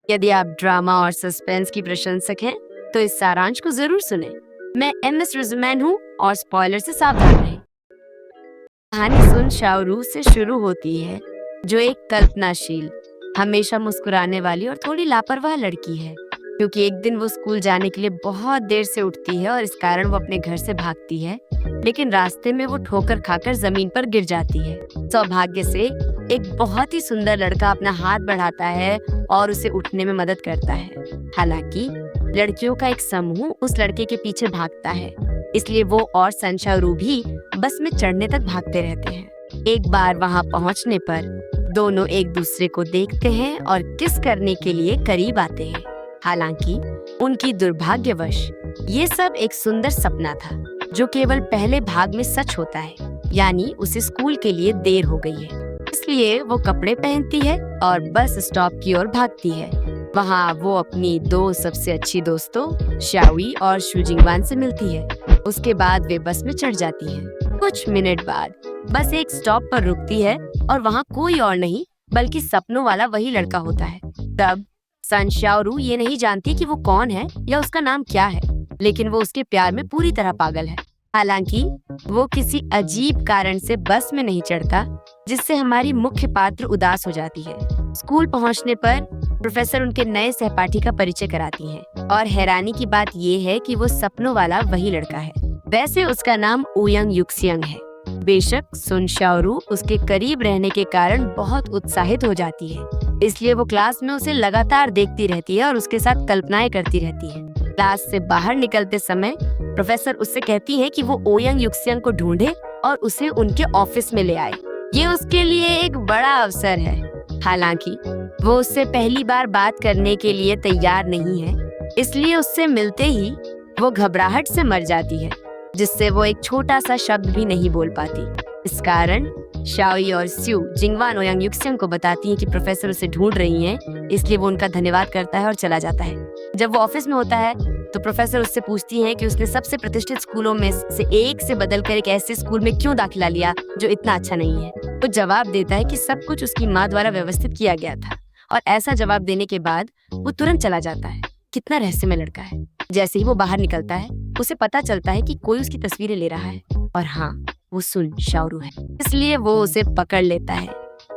यदि आप ड्रामा और सस्पेंस की प्रशंसक हैं, तो इस सारांश को जरूर सुनें। मैं MS रिजुमैन हूँ और स्पॉइलर से सावधान रहें। कहानी सुन शाओरू से शुरू होती है, जो एक कल्पनाशील, हमेशा मुस्कुराने वाली और थोड़ी लापरवाह लड़की है, क्योंकि एक दिन वो स्कूल जाने के लिए बहुत देर से उठती है और इस कारण वो अपने घर से भागती है, लेकिन रास्ते में वो ठोकर खाकर जमीन पर गिर जाती है। सौभाग्य से एक बहुत ही सुंदर लड़का अपना हाथ बढ़ाता है और उसे उठने में मदद करता है। हालांकि लड़कियों का एक समूह उस लड़के के पीछे भागता है, इसलिए वो और सन शाओरू भी बस में चढ़ने तक भागते रहते हैं। एक बार वहां पहुंचने पर दोनों एक दूसरे को देखते हैं और किस करने के लिए करीब आते हैं। हालांकि उनकी दुर्भाग्यवश ये सब एक सुंदर सपना था, जो केवल पहले भाग में सच होता है, यानी उसे स्कूल के लिए देर हो गई है। इसलिए वो कपड़े पहनती है और बस स्टॉप की ओर भागती है। वहाँ वो अपनी दो सबसे अच्छी दोस्तों शाओई और शू जिंगवान से मिलती है। उसके बाद वे बस में चढ़ जाती है। कुछ मिनट बाद बस एक स्टॉप पर रुकती है और वहाँ कोई और नहीं बल्कि सपनों वाला वही लड़का होता है। तब सन शाओरू ये नहीं जानती कि वो कौन है या उसका नाम क्या है, लेकिन वो उसके प्यार में पूरी तरह पागल है। हालांकि वो किसी अजीब कारण से बस में नहीं चढ़ता, जिससे हमारी मुख्य पात्र उदास हो जाती है। स्कूल पहुंचने पर प्रोफेसर उनके नए सहपाठी का परिचय कराती हैं और हैरानी की बात ये है कि वो सपनों वाला वही लड़का है। वैसे उसका नाम ओयंग युक्सियंग है। बेशक सुन शाओरू उसके करीब रहने के कारण बहुत उत्साहित हो जाती है, इसलिए वो क्लास में उसे लगातार देखती रहती है और उसके साथ कल्पनाएं करती रहती है। क्लास से बाहर निकलते समय प्रोफेसर उससे कहती है कि वो ओयंग युक्सियंग को ढूंढे और उसे उनके ऑफिस में ले आए। ये उसके लिए एक बड़ा अवसर है। हालांकि वो उससे पहली बार बात करने के लिए तैयार नहीं है, इसलिए उससे मिलते ही वो घबराहट से मर जाती है, जिससे वो एक छोटा सा शब्द भी नहीं बोल पाती। इस कारण शाओई और शू जिंगवान ओयंग युक्सियंग को बताती हैं कि प्रोफेसर उसे ढूंढ रही हैं, इसलिए वो उनका धन्यवाद करता है और चला जाता है। जब वो ऑफिस में होता है तो प्रोफेसर उससे पूछती हैं कि उसने सबसे प्रतिष्ठित स्कूलों में से एक से बदलकर एक ऐसे स्कूल में क्यों दाखिला लिया जो इतना अच्छा नहीं है। वो जवाब देता है कि सब कुछ उसकी माँ द्वारा व्यवस्थित किया गया था, और ऐसा जवाब देने के बाद वो तुरंत चला जाता है। कितना रहस्यमय लड़का है। जैसे ही वो बाहर निकलता है, उसे पता चलता है कि कोई उसकी तस्वीरें ले रहा है, और हाँ, वो सुन शाओरू है, इसलिए वो उसे पकड़ लेता है।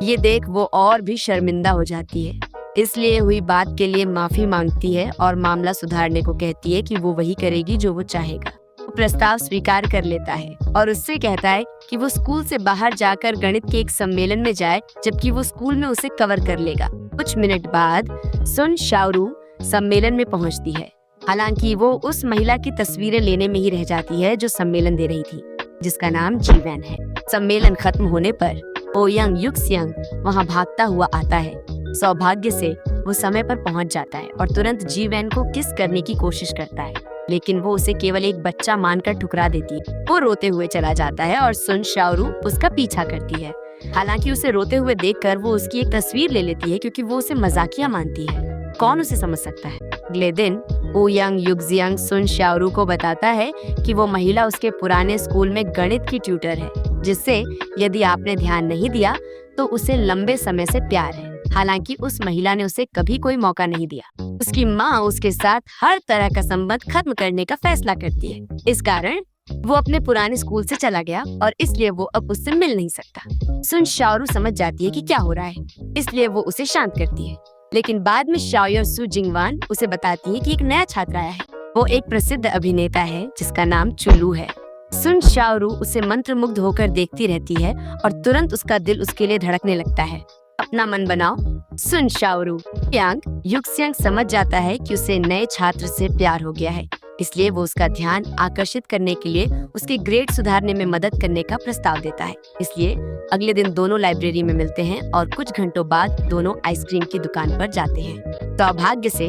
ये देख वो और भी शर्मिंदा हो जाती है, इसलिए हुई बात के लिए माफी मांगती है और मामला सुधारने को कहती है कि वो वही करेगी जो वो चाहेगा। वो प्रस्ताव स्वीकार कर लेता है और उससे कहता है कि वो स्कूल से बाहर जाकर गणित के एक सम्मेलन में जाए, जबकि वो स्कूल में उसे कवर कर लेगा। कुछ मिनट बाद सुन शाओरू सम्मेलन में पहुंचती है। हालांकि वो उस महिला की तस्वीरें लेने में ही रह जाती है जो सम्मेलन दे रही थी, जिसका नाम जीवैन है। सम्मेलन खत्म होने पर ओयंग युक्सियंग वहां भागता हुआ आता है। सौभाग्य से वो समय पर पहुंच जाता है और तुरंत जीवैन को किस करने की कोशिश करता है, लेकिन वो उसे केवल एक बच्चा मानकर ठुकरा देती है। वो रोते हुए चला जाता है और सुन शाओरू उसका पीछा करती है। हालांकि उसे रोते हुए देखकर वो उसकी एक तस्वीर ले लेती है, क्योंकि वो उसे मजाकिया मानती है। कौन उसे समझ सकता है। अगले दिन ओयंग युक्सियंग सुन शाओरू को बताता है कि वो महिला उसके पुराने स्कूल में गणित की ट्यूटर है, जिससे यदि आपने ध्यान नहीं दिया तो उसे लंबे समय से प्यार है। हालांकि उस महिला ने उसे कभी कोई मौका नहीं दिया। उसकी माँ उसके साथ हर तरह का संबंध खत्म करने का फैसला करती है। इस कारण वो अपने पुराने स्कूल से चला गया और इसलिए वो अब उससे मिल नहीं सकता। सुन शाओरू समझ जाती है कि क्या हो रहा है, इसलिए वो उसे शांत करती है। लेकिन बाद में शाओई और शू जिंगवान उसे बताती है कि एक नया छात्र आया है। वो एक प्रसिद्ध अभिनेता है जिसका नाम चुलू है। सुन शाओरू उसे मंत्रमुग्ध होकर देखती रहती है और तुरंत उसका दिल उसके लिए धड़कने लगता है। अपना मन बनाओ सुन शाओरू। ओयंग युक्सियंग समझ जाता है कि उसे नए छात्र से प्यार हो गया है, इसलिए वो उसका ध्यान आकर्षित करने के लिए उसके ग्रेड सुधारने में मदद करने का प्रस्ताव देता है। इसलिए अगले दिन दोनों लाइब्रेरी में मिलते हैं और कुछ घंटों बाद दोनों आइसक्रीम की दुकान पर जाते हैं। सौभाग्य से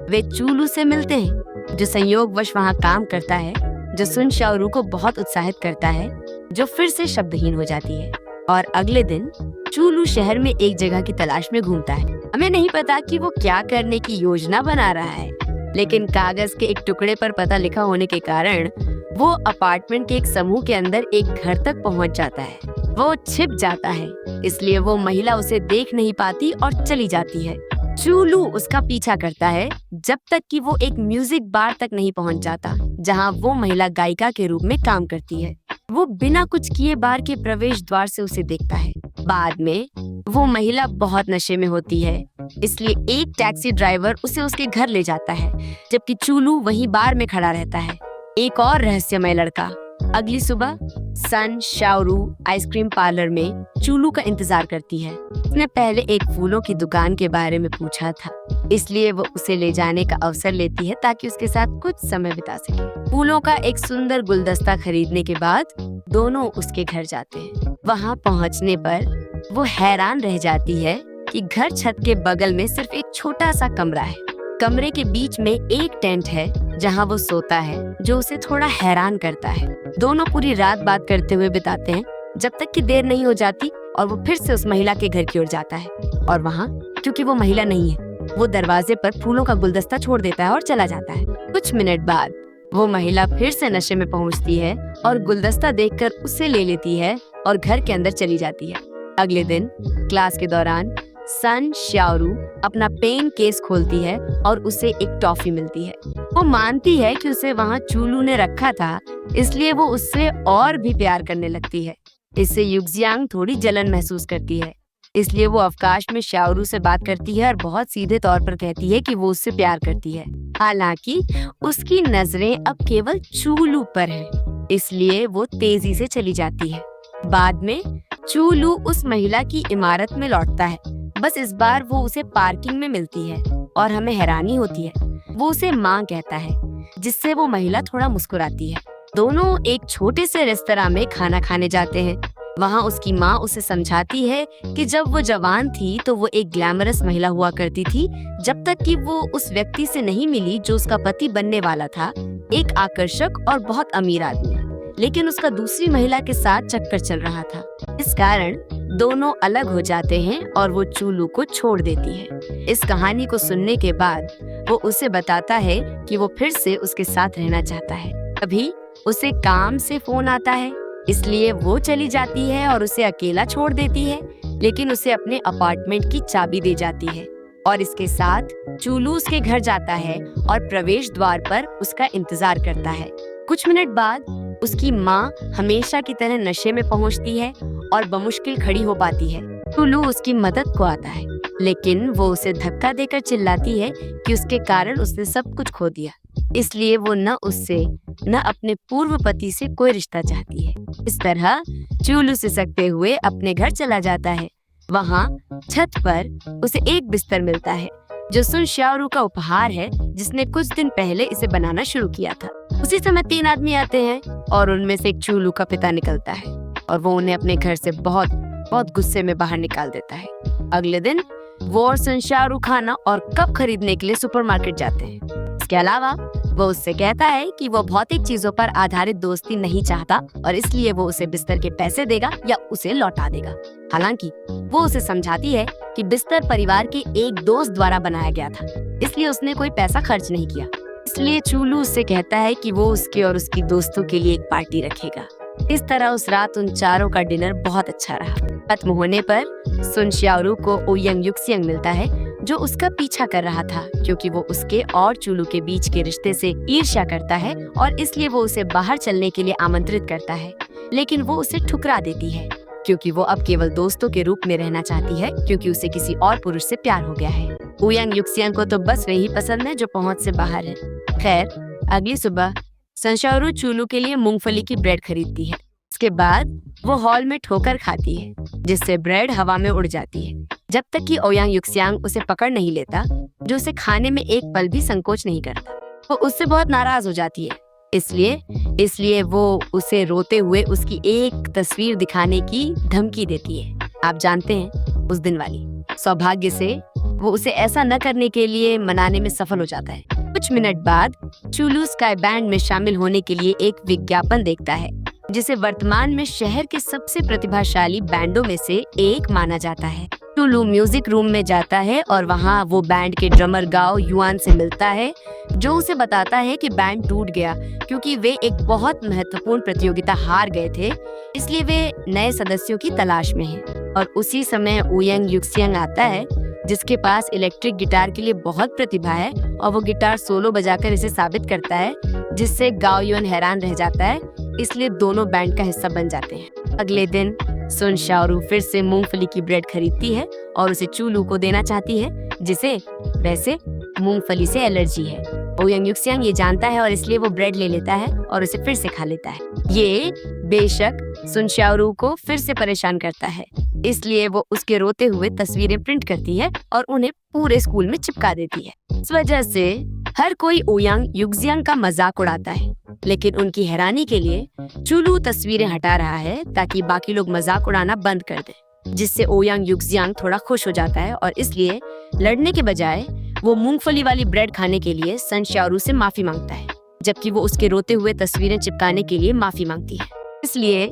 वे चूलू से मिलते हैं, जो संयोगवश वहाँ काम करता है, जो सुन शाओरू को बहुत उत्साहित करता है, जो फिर से शब्दहीन हो जाती है। और अगले दिन चूलू शहर में एक जगह की तलाश में घूमता है। हमें नहीं पता कि वो क्या करने की योजना बना रहा है, लेकिन कागज के एक टुकड़े पर पता लिखा होने के कारण वो अपार्टमेंट के एक समूह के अंदर एक घर तक पहुंच जाता है। वो छिप जाता है, इसलिए वो महिला उसे देख नहीं पाती और चली जाती है। चूलू उसका पीछा करता है जब तक कि वो एक म्यूजिक बार तक नहीं पहुंच जाता, जहां वो महिला गायिका के रूप में काम करती है। वो बिना कुछ किए बार के प्रवेश द्वार से उसे देखता है। बाद में वो महिला बहुत नशे में होती है, इसलिए एक टैक्सी ड्राइवर उसे उसके घर ले जाता है, जबकि चूलू वहीं बार में खड़ा रहता है। एक और रहस्यमय लड़का। अगली सुबह सन शाओरू आइसक्रीम पार्लर में चूलू का इंतजार करती है। उसने पहले एक फूलों की दुकान के बारे में पूछा था, इसलिए वो उसे ले जाने का अवसर लेती है ताकि उसके साथ कुछ समय बिता सके। फूलों का एक सुंदर गुलदस्ता खरीदने के बाद दोनों उसके घर जाते हैं। वहाँ पहुँचने पर वो हैरान रह जाती है कि घर छत के बगल में सिर्फ एक छोटा सा कमरा है। कमरे के बीच में एक टेंट है जहाँ वो सोता है, जो उसे थोड़ा हैरान करता है। दोनों पूरी रात बात करते हुए बिताते हैं, जब तक कि देर नहीं हो जाती और वो फिर से उस महिला के घर की ओर जाता है। और वहाँ क्योंकि वो महिला नहीं है, वो दरवाजे पर फूलों का गुलदस्ता छोड़ देता है और चला जाता है। कुछ मिनट बाद वो महिला फिर से नशे में पहुँचती है और गुलदस्ता देखकर उसे ले लेती है और घर के अंदर चली जाती है। अगले दिन क्लास के दौरान सन शाओरू अपना पेन केस खोलती है और उसे एक टॉफी मिलती है। वो मानती है कि उसे वहाँ चूलू ने रखा था, इसलिए वो उससे और भी प्यार करने लगती है। इससे युक्जियांग थोड़ी जलन महसूस करती है, इसलिए वो अवकाश में शाओरू से बात करती है और बहुत सीधे तौर पर कहती है कि वो उससे प्यार करती है। हालांकि उसकी नजरें अब केवल चूलू पर हैं, इसलिए वो तेजी से चली जाती है। बाद में चूलू उस महिला की इमारत में लौटता है, बस इस बार वो उसे पार्किंग में मिलती है और हमें हैरानी होती है। वो उसे माँ कहता है, जिससे वो महिला थोड़ा मुस्कुराती है। दोनों एक छोटे से रेस्तरां में खाना खाने जाते हैं। वहाँ उसकी माँ उसे समझाती है कि जब वो जवान थी तो वो एक ग्लैमरस महिला हुआ करती थी, जब तक कि वो उस व्यक्ति से नहीं मिली जो उसका पति बनने वाला था, एक आकर्षक और बहुत अमीर आदमी। लेकिन उसका दूसरी महिला के साथ चक्कर चल रहा था। इस कारण दोनों अलग हो जाते हैं और वो चूलू को छोड़ देती है। इस कहानी को सुनने के बाद वो उसे बताता है कि वो फिर से उसके साथ रहना चाहता है। अभी उसे काम से फोन आता है, इसलिए वो चली जाती है और उसे अकेला छोड़ देती है, लेकिन उसे अपने अपार्टमेंट की चाबी दे जाती है। और इसके साथ चूलू उसके घर जाता है और प्रवेश द्वार पर उसका इंतजार करता है। कुछ मिनट बाद उसकी माँ हमेशा की तरह नशे में पहुंचती है और बमुश्किल खड़ी हो पाती है। चूलू उसकी मदद को आता है, लेकिन वो उसे धक्का देकर चिल्लाती है कि उसके कारण उसने सब कुछ खो दिया, इसलिए वो न उससे न अपने पूर्व पति से कोई रिश्ता चाहती है। इस तरह चूलू सिसकते हुए अपने घर चला जाता है। वहाँ छत पर उसे एक बिस्तर मिलता है, जो सुन शाओरू का उपहार है, जिसने कुछ दिन पहले इसे बनाना शुरू किया था। उसी समय 3 आदमी आते हैं और उनमें से एक चूलू का पिता निकलता है और वो उन्हें अपने घर से बहुत गुस्से में बाहर निकाल देता है। अगले दिन वो और सुन शाओरू खाना और कप खरीदने के लिए सुपरमार्केट जाते हैं। इसके अलावा वो उससे कहता है कि वो भौतिक चीजों पर आधारित दोस्ती नहीं चाहता और इसलिए वो उसे बिस्तर के पैसे देगा या उसे लौटा देगा। हालांकि वो उसे समझाती है कि बिस्तर परिवार के एक दोस्त द्वारा बनाया गया था, इसलिए उसने कोई पैसा खर्च नहीं किया। इसलिए चूलू उससे कहता है कि वो उसके और उसकी दोस्तों के लिए एक पार्टी रखेगा। इस तरह उस रात उन चारों का डिनर बहुत अच्छा रहा। खत्म होने पर सुन शाओरू को ओयंग युक्सियांग मिलता है, जो उसका पीछा कर रहा था, क्योंकि वो उसके और चूलू के बीच के रिश्ते से ईर्ष्या करता है और इसलिए वो उसे बाहर चलने के लिए आमंत्रित करता है। लेकिन वो उसे ठुकरा देती है, क्योंकि वो अब केवल दोस्तों के रूप में रहना चाहती है, क्योंकि उसे किसी और पुरुष से प्यार हो गया है। ओयंग युक्सियांग को तो बस वही पसंद है जो पहुंच से बाहर है। खैर, अगली सुबह सन शाओरू चूलू के लिए मूंगफली की ब्रेड खरीदती है। इसके बाद वो हॉल में ठोकर खाती है, जिससे ब्रेड हवा में उड़ जाती है, जब तक कि ओयांग युक्सियांग उसे पकड़ नहीं लेता, जो उसे खाने में एक पल भी संकोच नहीं करता। वो उससे बहुत नाराज हो जाती है, इसलिए वो उसे रोते हुए उसकी एक तस्वीर दिखाने की धमकी देती है। आप जानते हैं, उस दिन वाली। सौभाग्य से वो उसे ऐसा न करने के लिए मनाने में सफल हो जाता है। कुछ मिनट बाद चूलू स्काई बैंड में शामिल होने के लिए एक विज्ञापन देखता है, जिसे वर्तमान में शहर के सबसे प्रतिभाशाली बैंडों में से एक माना जाता है। चूलू म्यूजिक रूम में जाता है और वहाँ वो बैंड के ड्रमर गाओ युआन से मिलता है, जो उसे बताता है कि बैंड टूट गया क्योंकि वे एक बहुत महत्वपूर्ण प्रतियोगिता हार गए थे, इसलिए वे नए सदस्यों की तलाश में हैं। और उसी समय ओयंग युक्सियांग आता है, जिसके पास इलेक्ट्रिक गिटार के लिए बहुत प्रतिभा है और वो गिटार सोलो बजाकर इसे साबित करता है, जिससे गाओ युन हैरान रह जाता है। इसलिए दोनों बैंड का हिस्सा बन जाते हैं। अगले दिन सुन शाओरू फिर से मूंगफली की ब्रेड खरीदती है और उसे चूलू को देना चाहती है, जिसे वैसे मूंगफली से एलर्जी है। ओयंग युक्सियांग ये जानता है और इसलिए वो ब्रेड ले लेता है और उसे फिर से खा लेता है। ये बेशक सुन शाओरू को फिर से परेशान करता है, इसलिए वो उसके रोते हुए तस्वीरें प्रिंट करती है और उन्हें पूरे स्कूल में चिपका देती है। इस वजह से हर कोई ओयांग युक्सियांग का मजाक उड़ाता है, लेकिन उनकी हैरानी के लिए चूलू तस्वीरें हटा रहा है ताकि बाकी लोग मजाक उड़ाना बंद कर दें, जिससे ओयांग युक्सियांग थोड़ा खुश हो जाता है और इसलिए लड़ने के बजाय वो मूंगफली वाली ब्रेड खाने के लिए सन शाओरू से माफी मांगता है, जबकि वो उसके रोते हुए तस्वीरें चिपकाने के लिए माफी मांगती है। इसलिए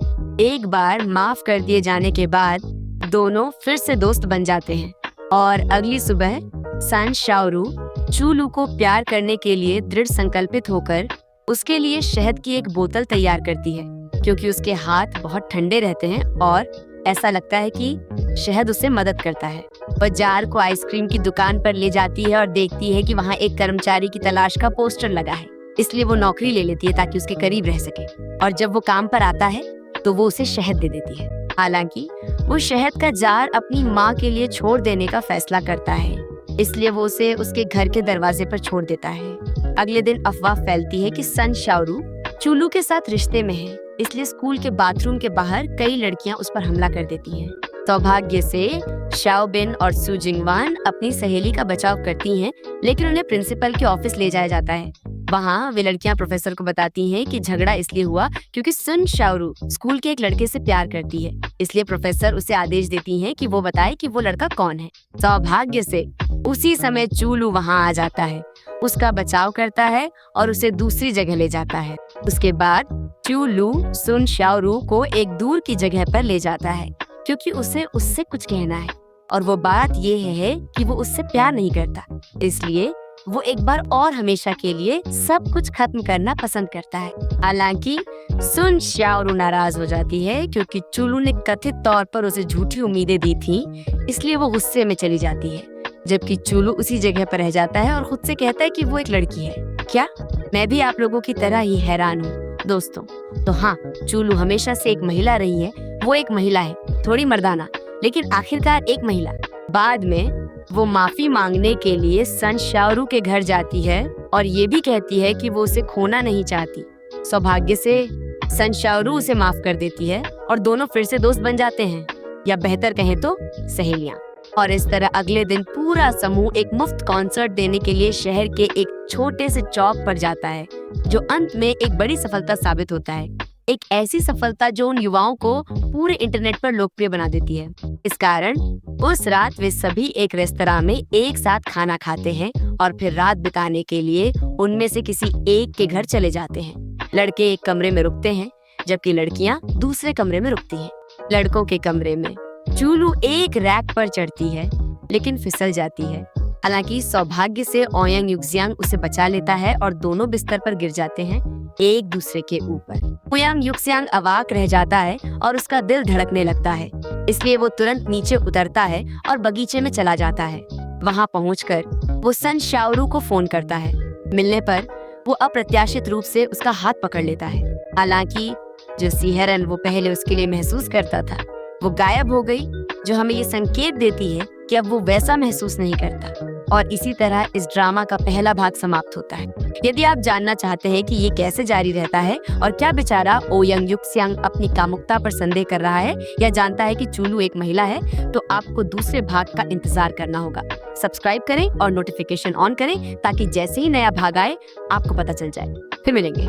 एक बार माफ कर दिए जाने के बाद दोनों फिर से दोस्त बन जाते हैं और अगली सुबह सन शाओरू चूलू को प्यार करने के लिए दृढ़ संकल्पित होकर उसके लिए शहद की एक बोतल तैयार करती है, क्योंकि उसके हाथ बहुत ठंडे रहते हैं और ऐसा लगता है कि शहद उसे मदद करता है। वह जार को आइसक्रीम की दुकान पर ले जाती है और देखती है कि वहाँ एक कर्मचारी की तलाश का पोस्टर लगा है, इसलिए वो नौकरी ले लेती है ताकि उसके करीब रह सके। और जब वो काम पर आता है तो वो उसे शहद दे देती है। हालांकि वो शहद का जार अपनी माँ के लिए छोड़ देने का फैसला करता है, इसलिए वो उसे उसके घर के दरवाजे पर छोड़ देता है। अगले दिन अफवाह फैलती है कि सन शाओरू चूलू के साथ रिश्ते में है, इसलिए स्कूल के बाथरूम के बाहर कई लड़कियां उस पर हमला कर देती हैं। सौभाग्य से शाओबिन और सू जिंगवान अपनी सहेली का बचाव करती हैं, लेकिन उन्हें प्रिंसिपल के ऑफिस ले जाया जाता है। वहाँ वे लड़कियां प्रोफेसर को बताती हैं कि झगड़ा इसलिए हुआ क्योंकि सुन शाओरू स्कूल के एक लड़के से प्यार करती है, इसलिए प्रोफेसर उसे आदेश देती हैं कि वो बताए कि वो लड़का कौन है। सौभाग्य से उसी समय चूलू वहाँ आ जाता है, उसका बचाव करता है और उसे दूसरी जगह ले जाता है। उसके बाद चूलू सुन शाओरू को एक दूर की जगह पर ले जाता है, क्योंकि उसे उससे कुछ कहना है और वो बात ये है कि वो उससे प्यार नहीं करता, इसलिए वो एक बार और हमेशा के लिए सब कुछ खत्म करना पसंद करता है। हालांकि सुन शाओरू नाराज हो जाती है क्योंकि चूलू ने कथित तौर पर उसे झूठी उम्मीदें दी थी, इसलिए वो गुस्से में चली जाती है, जबकि चूलू उसी जगह पर रह जाता है और खुद से कहता है कि वो एक लड़की है। क्या मैं भी आप लोगों की तरह ही हैरान हूँ दोस्तों। तो हाँ, चूलू हमेशा से एक महिला रही है, वो एक महिला है, थोड़ी मर्दाना, लेकिन आखिरकार एक महिला। बाद में वो माफी मांगने के लिए सन शाओरू के घर जाती है और ये भी कहती है कि वो उसे खोना नहीं चाहती। सौभाग्य से सन शाओरू उसे माफ कर देती है और दोनों फिर से दोस्त बन जाते हैं, या बेहतर कहें तो सहेलियां। और इस तरह अगले दिन पूरा समूह एक मुफ्त कॉन्सर्ट देने के लिए शहर के एक छोटे से चौक पर जाता है, जो अंत में एक बड़ी सफलता साबित होता है। एक ऐसी सफलता जो उन युवाओं को पूरे इंटरनेट पर लोकप्रिय बना देती है। इस कारण उस रात वे सभी एक रेस्तरां में एक साथ खाना खाते हैं और फिर रात बिताने के लिए उनमें से किसी एक के घर चले जाते हैं। लड़के एक कमरे में रुकते हैं, जबकि लड़कियां दूसरे कमरे में रुकती हैं। लड़कों के कमरे में चूलू एक रैक पर चढ़ती है, लेकिन फिसल जाती है। हालांकि सौभाग्य से ओयांग युक्सियांग उसे बचा लेता है और दोनों बिस्तर पर गिर जाते हैं एक दूसरे के ऊपर। ओयांग युक्सियांग अवाक रह जाता है और उसका दिल धड़कने लगता है, इसलिए वो तुरंत नीचे उतरता है और बगीचे में चला जाता है। वहाँ पहुंचकर वो सन शाओरू को फोन करता है। मिलने पर वो अप्रत्याशित रूप से उसका हाथ पकड़ लेता है। हालांकि जो सिहरन वो पहले उसके लिए महसूस करता था वो गायब हो गई, जो हमें ये संकेत देती है कि अब वो वैसा महसूस नहीं करता। और इसी तरह इस ड्रामा का पहला भाग समाप्त होता है। यदि आप जानना चाहते हैं कि ये कैसे जारी रहता है और क्या बेचारा ओयांग युक्सियांग अपनी कामुकता पर संदेह कर रहा है या जानता है कि चूलू एक महिला है, तो आपको दूसरे भाग का इंतजार करना होगा। सब्सक्राइब करें और नोटिफिकेशन ऑन करें ताकि जैसे ही नया भाग आए आपको पता चल जाए। फिर मिलेंगे।